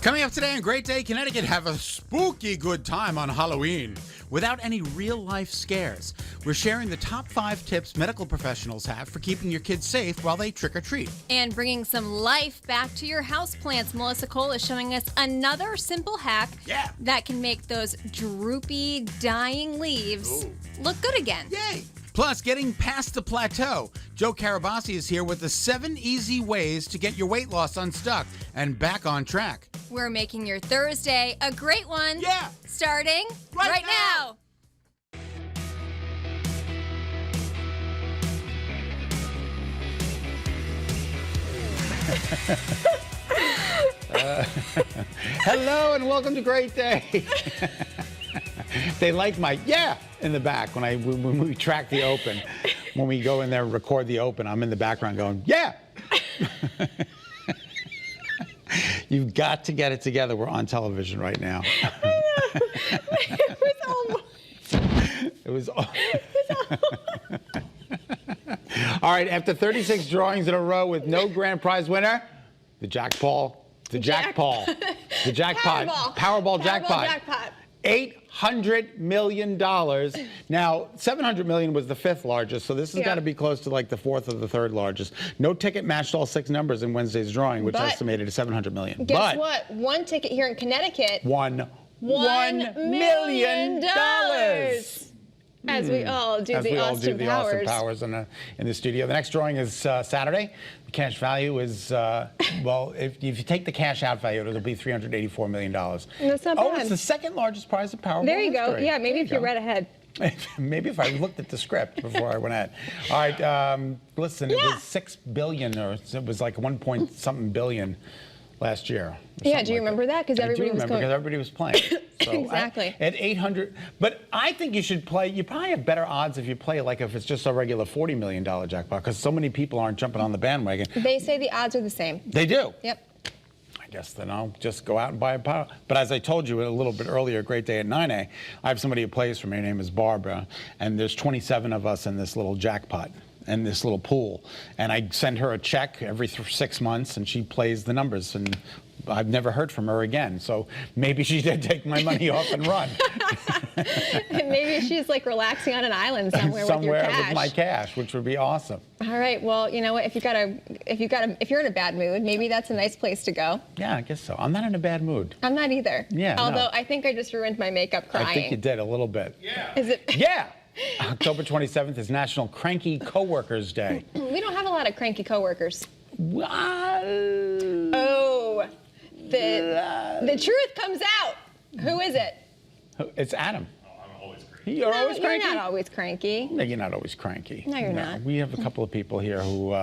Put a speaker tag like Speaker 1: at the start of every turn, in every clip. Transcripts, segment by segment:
Speaker 1: Coming up today on Great Day Connecticut, have a spooky good time on Halloween without any real-life scares. We're sharing the top 5 tips medical professionals have for keeping your kids safe while they trick-or-treat.
Speaker 2: And bringing some life back to your houseplants, Melissa Cole is showing us another simple hack that can make those droopy, dying leaves look good again.
Speaker 1: Yay! Plus, getting past the plateau. Joe Carabassi is here with the 7 easy ways to get your weight loss unstuck and back on track.
Speaker 2: We're making your Thursday a great one.
Speaker 1: Yeah!
Speaker 2: Starting right now.
Speaker 1: Hello and welcome to Great Day. They like my in the back when we track the open. When we go in there and record the open, I'm in the background going, yeah. You've got to get it together. We're on television right now.
Speaker 2: I know.
Speaker 1: It was almost. All right, after 36 drawings in a row with no grand prize winner, the jackpot. Powerball jackpot. $800 million. Now, $700 million was the 5th largest, so this has got to be close to like the 4th or the 3rd largest. No ticket matched all 6 numbers in Wednesday's drawing, which estimated at $700 million.
Speaker 3: Guess what? One ticket here in Connecticut
Speaker 1: won $1 million.
Speaker 3: As we all do the Austin Powers
Speaker 1: in the studio. The next drawing is Saturday. The cash value is, well, if you take the cash out value, it'll be $384 million.
Speaker 3: That's not bad.
Speaker 1: Oh, it's the 2nd largest prize of Powerball.
Speaker 3: There you go.
Speaker 1: history.
Speaker 3: Yeah, maybe if you read ahead.
Speaker 1: Maybe if I looked at the script before I went ahead. All right, listen, it was $6 billion, or it was like 1 point something billion last year.
Speaker 3: Yeah, do you remember that? Because everybody was going.
Speaker 1: Because everybody was playing. So
Speaker 3: exactly.
Speaker 1: At 800, but I think you should play. You probably have better odds if you play like if it's just a regular $40 million jackpot, because so many people aren't jumping on the bandwagon.
Speaker 3: They say the odds are the same.
Speaker 1: They do.
Speaker 3: Yep.
Speaker 1: I guess then I'll just go out and buy a power. But as I told you a little bit earlier, Great Day at 9A, I have somebody who plays for me. Her name is Barbara, and there's 27 of us in this little jackpot and this little pool. And I send her a check every 6 months, and she plays the numbers. And I've never heard from her again. So maybe she did take my money off and run.
Speaker 3: Maybe she's like relaxing on an island somewhere with your cash.
Speaker 1: With my cash, which would be awesome.
Speaker 3: All right. Well, you know what? If you're in a bad mood, maybe that's a nice place to go.
Speaker 1: Yeah, I guess so. I'm not in a bad mood.
Speaker 3: I'm not either.
Speaker 1: Yeah.
Speaker 3: Although I think I just ruined my makeup crying.
Speaker 1: I think you did a little bit.
Speaker 3: Yeah. Is it?
Speaker 1: Yeah. October 27th is National Cranky Coworkers Day.
Speaker 3: We don't have a lot of cranky coworkers.
Speaker 1: What?
Speaker 3: Oh, the truth comes out. Who is it?
Speaker 1: It's Adam.
Speaker 4: Oh, I'm always cranky.
Speaker 1: You're always cranky?
Speaker 3: You're not always cranky.
Speaker 1: No, you're not always cranky.
Speaker 3: No, you're not.
Speaker 1: We have a couple of people here who,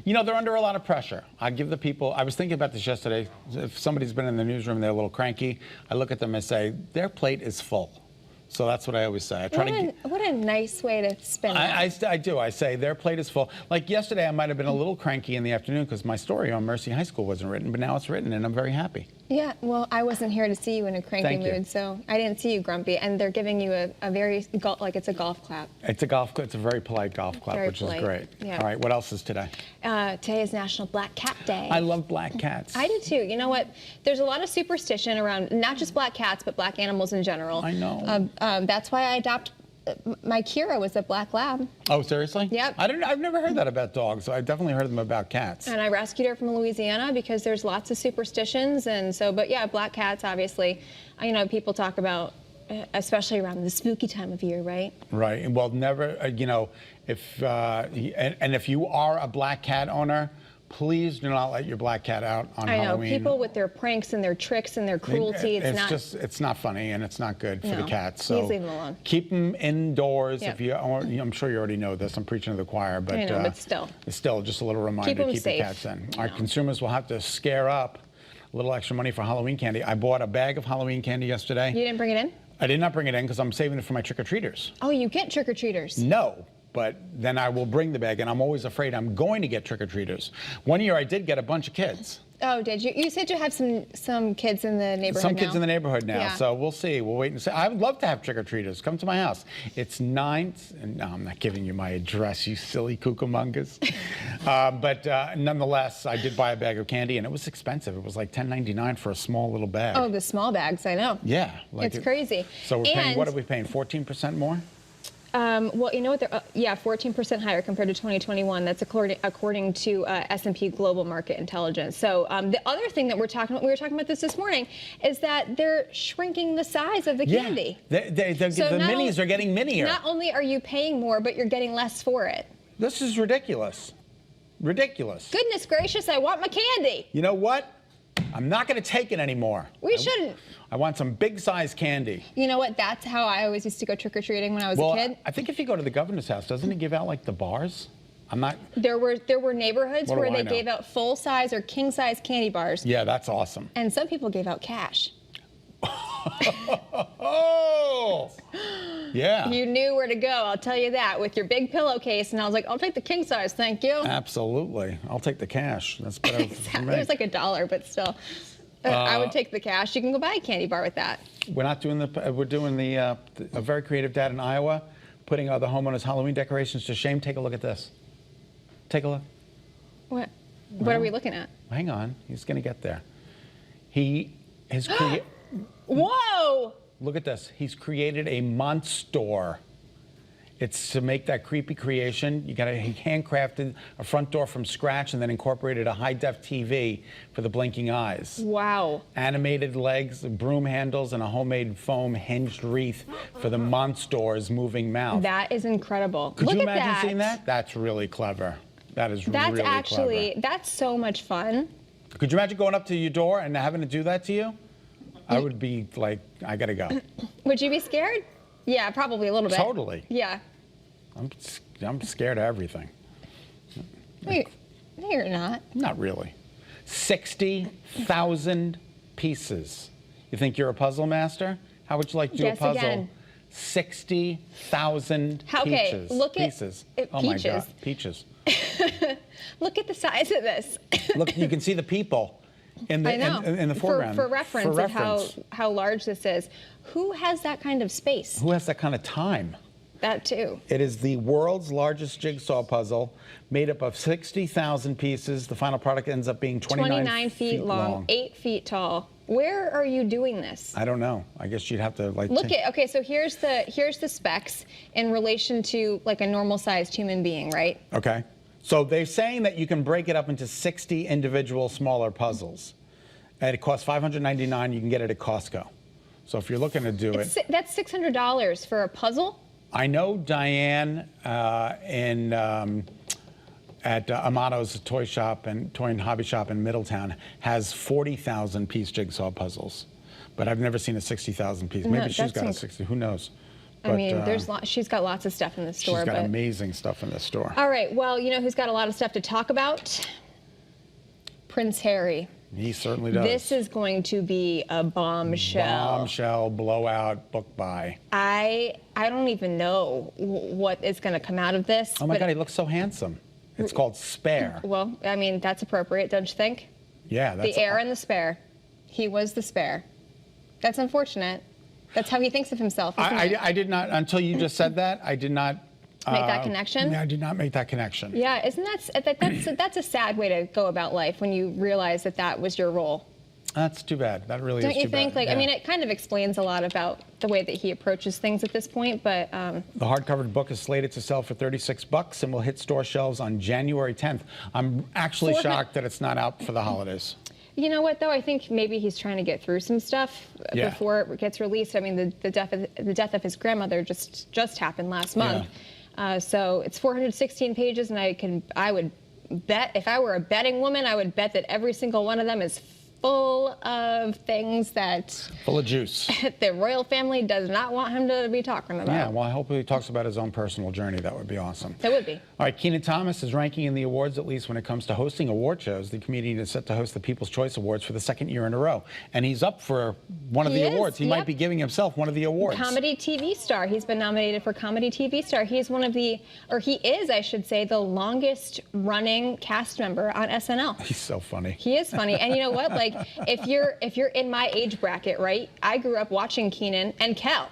Speaker 1: you know, they're under a lot of pressure. I give the people, I was thinking about this yesterday. If somebody's been in the newsroom and they're a little cranky, I look at them and say, their plate is full. So that's what I always say. I try
Speaker 3: what a nice way to spin it.
Speaker 1: I do. I say their plate is full. Like yesterday, I might have been a little cranky in the afternoon because my story on Mercy High School wasn't written, but now it's written, and I'm very happy.
Speaker 3: Yeah, well, I wasn't here to see you in a cranky mood, so I didn't see you grumpy. And they're giving you a very, like it's a golf clap.
Speaker 1: It's a very polite golf clap, which is great.
Speaker 3: Yeah.
Speaker 1: All right, what else is today?
Speaker 3: Today is National Black Cat Day.
Speaker 1: I love black cats.
Speaker 3: I do too. You know what? There's a lot of superstition around not just black cats, but black animals in general.
Speaker 1: I know.
Speaker 3: That's why I adopt. My Kira was a black lab.
Speaker 1: Oh, seriously?
Speaker 3: Yep.
Speaker 1: I've never heard that about dogs. So I've definitely heard them about cats.
Speaker 3: And I rescued her from Louisiana because there's lots of superstitions, and so. But yeah, black cats, obviously. You know, people talk about, especially around the spooky time of year, right?
Speaker 1: Right. Well, never. You know, if if you are a black cat owner, please do not let your black cat out on Halloween.
Speaker 3: I know, people with their pranks and their tricks and their cruelty,
Speaker 1: it's not funny and it's not good for the cats. So
Speaker 3: please leave them alone.
Speaker 1: Keep them indoors.
Speaker 3: Yep.
Speaker 1: I'm sure you already know this. I'm preaching to the choir, but,
Speaker 3: I know, but still.
Speaker 1: It's still just a little reminder to keep the cats in. Our consumers will have to scare up a little extra money for Halloween candy. I bought a bag of Halloween candy yesterday.
Speaker 3: You didn't bring it in?
Speaker 1: I did not bring it in because I'm saving it for my trick-or-treaters.
Speaker 3: Oh, you get trick-or-treaters?
Speaker 1: No. But then I will bring the bag, and I'm always afraid I'm going to get trick-or-treaters. One year I did get a bunch of kids.
Speaker 3: Oh, did you? You said you have some kids in the neighborhood
Speaker 1: Some
Speaker 3: now.
Speaker 1: kids in the neighborhood now,
Speaker 3: Yeah.
Speaker 1: so we'll see. We'll wait and see. I would love to have trick-or-treaters. Come to my house. It's 9th, and no, I'm not giving you my address, you silly cucumongers. But nonetheless, I did buy a bag of candy, and it was expensive. It was like $10.99 for a small little bag.
Speaker 3: Oh, the small bags, I know.
Speaker 1: Yeah.
Speaker 3: It's crazy.
Speaker 1: So we're paying, what
Speaker 3: And-
Speaker 1: are we paying, 14% more?
Speaker 3: Well, you know what? They're, 14% higher compared to 2021. That's according to S&P Global Market Intelligence. So the other thing that we were talking about this morning, is that they're shrinking the size of the candy.
Speaker 1: Yeah, the minis are getting minier.
Speaker 3: Not only are you paying more, but you're getting less for it.
Speaker 1: This is ridiculous. Ridiculous.
Speaker 3: Goodness gracious, I want my candy.
Speaker 1: You know what? I'm not going to take it anymore.
Speaker 3: We shouldn't.
Speaker 1: I want some big size candy.
Speaker 3: You know what? That's how I always used to go trick-or-treating when I was a kid.
Speaker 1: I think if you go to the governor's house, doesn't he give out like the bars? I'm not.
Speaker 3: There were neighborhoods
Speaker 1: What do
Speaker 3: where
Speaker 1: I
Speaker 3: they
Speaker 1: know?
Speaker 3: gave out full-size or king-size candy bars.
Speaker 1: Yeah, that's awesome.
Speaker 3: And some people gave out cash.
Speaker 1: Oh! Yeah.
Speaker 3: You knew where to go, I'll tell you that, with your big pillowcase. And I was like, I'll take the king size, thank you.
Speaker 1: Absolutely. I'll take the cash. That's better for me.
Speaker 3: It was like $1, but still. I would take the cash. You can go buy a candy bar with that.
Speaker 1: We're not doing we're doing a very creative dad in Iowa, putting the homeowners' Halloween decorations to shame. Take a look at this. Take a look.
Speaker 3: What? What are we looking at?
Speaker 1: Hang on. He's going to get there. He has created.
Speaker 3: Whoa!
Speaker 1: Look at this. He's created a monster. It's to make that creepy creation. He handcrafted a front door from scratch and then incorporated a high-def TV for the blinking eyes.
Speaker 3: Wow.
Speaker 1: Animated legs, broom handles, and a homemade foam hinged wreath for the monster's moving mouth.
Speaker 3: That is incredible.
Speaker 1: Could
Speaker 3: Look
Speaker 1: you
Speaker 3: at
Speaker 1: imagine
Speaker 3: that.
Speaker 1: seeing that? That's really clever. That is
Speaker 3: That's
Speaker 1: really
Speaker 3: actually,
Speaker 1: clever.
Speaker 3: that's so much fun.
Speaker 1: Could you imagine going up to your door and having to do that to you? I would be like, I gotta go.
Speaker 3: Would you be scared? Yeah, probably a little bit.
Speaker 1: Totally.
Speaker 3: Yeah.
Speaker 1: I'm scared of everything.
Speaker 3: Wait, no, you're not.
Speaker 1: Not really. 60,000 pieces. You think you're a puzzle master? How would you like to do
Speaker 3: Guess
Speaker 1: a puzzle?
Speaker 3: again.
Speaker 1: 60,000
Speaker 3: Okay,
Speaker 1: peaches.
Speaker 3: look at
Speaker 1: pieces.
Speaker 3: it-
Speaker 1: Oh my
Speaker 3: peaches.
Speaker 1: God, peaches.
Speaker 3: Look at the size of this.
Speaker 1: Look, you can see the people in the
Speaker 3: I know.
Speaker 1: in the foreground.
Speaker 3: For reference of how large this is. Who has that kind of space?
Speaker 1: Who has that kind of time?
Speaker 3: That too.
Speaker 1: It is the world's largest jigsaw puzzle, made up of 60,000 pieces. The final product ends up being 29
Speaker 3: feet long, 8 feet tall. Where are you doing this?
Speaker 1: I don't know. I guess you'd have to like.
Speaker 3: Look at, okay, so here's the specs in relation to like a normal sized human being, right?
Speaker 1: Okay. So they're saying that you can break it up into 60 individual smaller puzzles. And it costs $599. You can get it at Costco. So if you're looking to do it.
Speaker 3: That's $600 for a puzzle?
Speaker 1: I know Diane at Amato's toy shop and toy and hobby shop in Middletown has 40,000 piece jigsaw puzzles. But I've never seen a 60,000 piece. Maybe she's got a 60, who knows?
Speaker 3: I mean, she's got lots of stuff in the store.
Speaker 1: She's got amazing stuff in the store.
Speaker 3: All right, well, you know who's got a lot of stuff to talk about? Prince Harry.
Speaker 1: He certainly does.
Speaker 3: This is going to be a bombshell.
Speaker 1: Bombshell, blowout, book buy.
Speaker 3: I don't even know what is going to come out of this.
Speaker 1: Oh my God, he looks so handsome. It's called Spare.
Speaker 3: Well, I mean, that's appropriate, don't you think?
Speaker 1: Yeah, that's
Speaker 3: the heir and the spare. He was the spare. That's unfortunate. That's how he thinks of himself.
Speaker 1: I did not, until you just said that, I did not
Speaker 3: make that connection?
Speaker 1: Yeah, I did not make that connection.
Speaker 3: Yeah, isn't that's a sad way to go about life when you realize that that was your role.
Speaker 1: That's too bad. That really is too bad.
Speaker 3: Don't you think? Like,
Speaker 1: yeah.
Speaker 3: I mean, it kind of explains a lot about the way that he approaches things at this point, but...
Speaker 1: The hardcover book is slated to sell for $36 and will hit store shelves on January 10th. I'm actually shocked that it's not out for the holidays.
Speaker 3: You know what, though? I think maybe he's trying to get through some stuff before it gets released. I mean, the death of his grandmother just happened last month. Yeah. So it's 416 pages, and I would bet, if I were a betting woman, I would bet that every single one of them is full of things that
Speaker 1: Full of juice.
Speaker 3: the royal family does not want him to be talking about.
Speaker 1: Yeah, well, I hope he talks about his own personal journey. That would be awesome.
Speaker 3: That would be.
Speaker 1: All right, Keenan Thomas is ranking in the awards, at least when it comes to hosting award shows. The comedian is set to host the People's Choice Awards for the second year in a row. And he's up for one of
Speaker 3: He
Speaker 1: the
Speaker 3: is,
Speaker 1: awards. He might
Speaker 3: yep.
Speaker 1: be giving himself one of the awards.
Speaker 3: Comedy TV star. He's been nominated for Comedy TV star. He's one of the, or he is, I should say, the longest running cast member on SNL.
Speaker 1: He's so funny.
Speaker 3: He is funny. And you know what? Like, if you're in my age bracket, right? I grew up watching Keenan and Kel.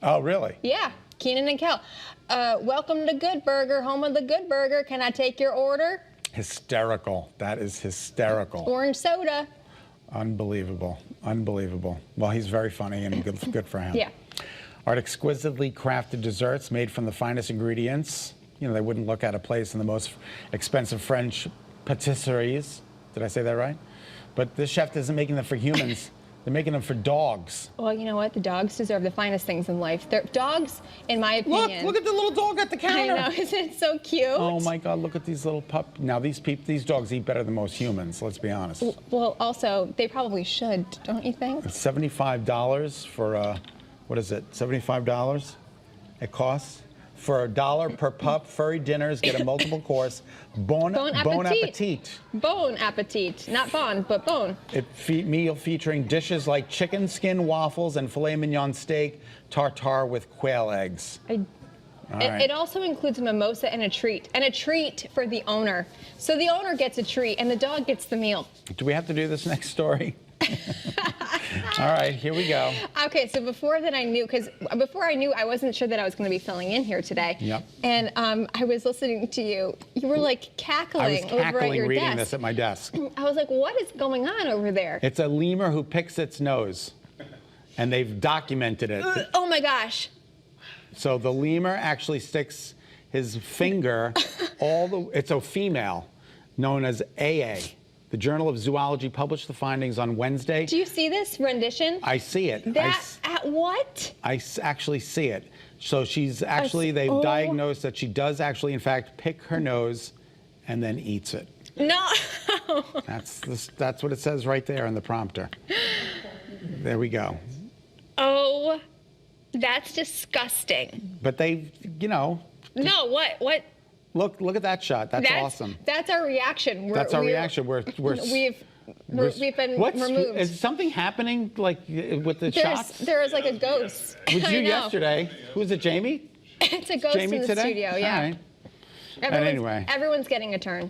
Speaker 1: Oh, really?
Speaker 3: Yeah, Keenan and Kel. Welcome to Good Burger, home of the Good Burger. Can I take your order?
Speaker 1: Hysterical. That is hysterical.
Speaker 3: Orange soda.
Speaker 1: Unbelievable. Unbelievable. Well, he's very funny and good for him.
Speaker 3: Yeah.
Speaker 1: All right, exquisitely crafted desserts made from the finest ingredients. You know, they wouldn't look at a place in the most expensive French patisseries. Did I say that right? But this chef isn't making them for humans. They're making them for dogs.
Speaker 3: Well, you know what? The dogs deserve the finest things in life. Dogs, in my opinion.
Speaker 1: Look at the little dog at the counter.
Speaker 3: I know, isn't it so cute?
Speaker 1: Oh my God, look at these little pup. Now these dogs eat better than most humans, let's be honest.
Speaker 3: Well, also, they probably should, don't you think?
Speaker 1: It's $75 for, what is it, $75 it costs? For $1 per pup, furry dinners, get a multiple course. Bon appetit.
Speaker 3: Bon appetit. Not bon, but bon.
Speaker 1: Meal featuring dishes like chicken skin waffles and filet mignon steak, tartare with quail eggs.
Speaker 3: It also includes a mimosa and a treat for the owner. So the owner gets a treat and the dog gets the meal.
Speaker 1: Do we have to do this next story? All right, here we go.
Speaker 3: Okay, so before I knew, I wasn't sure that I was going to be filling in here today.
Speaker 1: Yep.
Speaker 3: And I was listening to you. You were like cackling over at your desk.
Speaker 1: I was cackling reading this at my desk.
Speaker 3: I was like, what is going on over there?
Speaker 1: It's a lemur who picks its nose, and they've documented it.
Speaker 3: Oh my gosh.
Speaker 1: So the lemur actually sticks his finger it's a female known as AA. The Journal of Zoology published the findings on Wednesday.
Speaker 3: Do you see this rendition?
Speaker 1: I see it.
Speaker 3: What?
Speaker 1: I actually see it. So they've diagnosed that she does actually, in fact, pick her nose and then eats it.
Speaker 3: No.
Speaker 1: That's what it says right there in the prompter. There we go.
Speaker 3: Oh, that's disgusting.
Speaker 1: But they,
Speaker 3: No, what?
Speaker 1: Look at that shot. That's awesome.
Speaker 3: That's our reaction.
Speaker 1: That's our reaction. We've
Speaker 3: been removed.
Speaker 1: Is something happening like with the shots?
Speaker 3: There is like a ghost.
Speaker 1: It was you yesterday. Who is it, Jamie?
Speaker 3: It's a ghost
Speaker 1: Jamie
Speaker 3: in the
Speaker 1: today?
Speaker 3: studio, yeah.
Speaker 1: All right. Anyway.
Speaker 3: Everyone's getting a turn.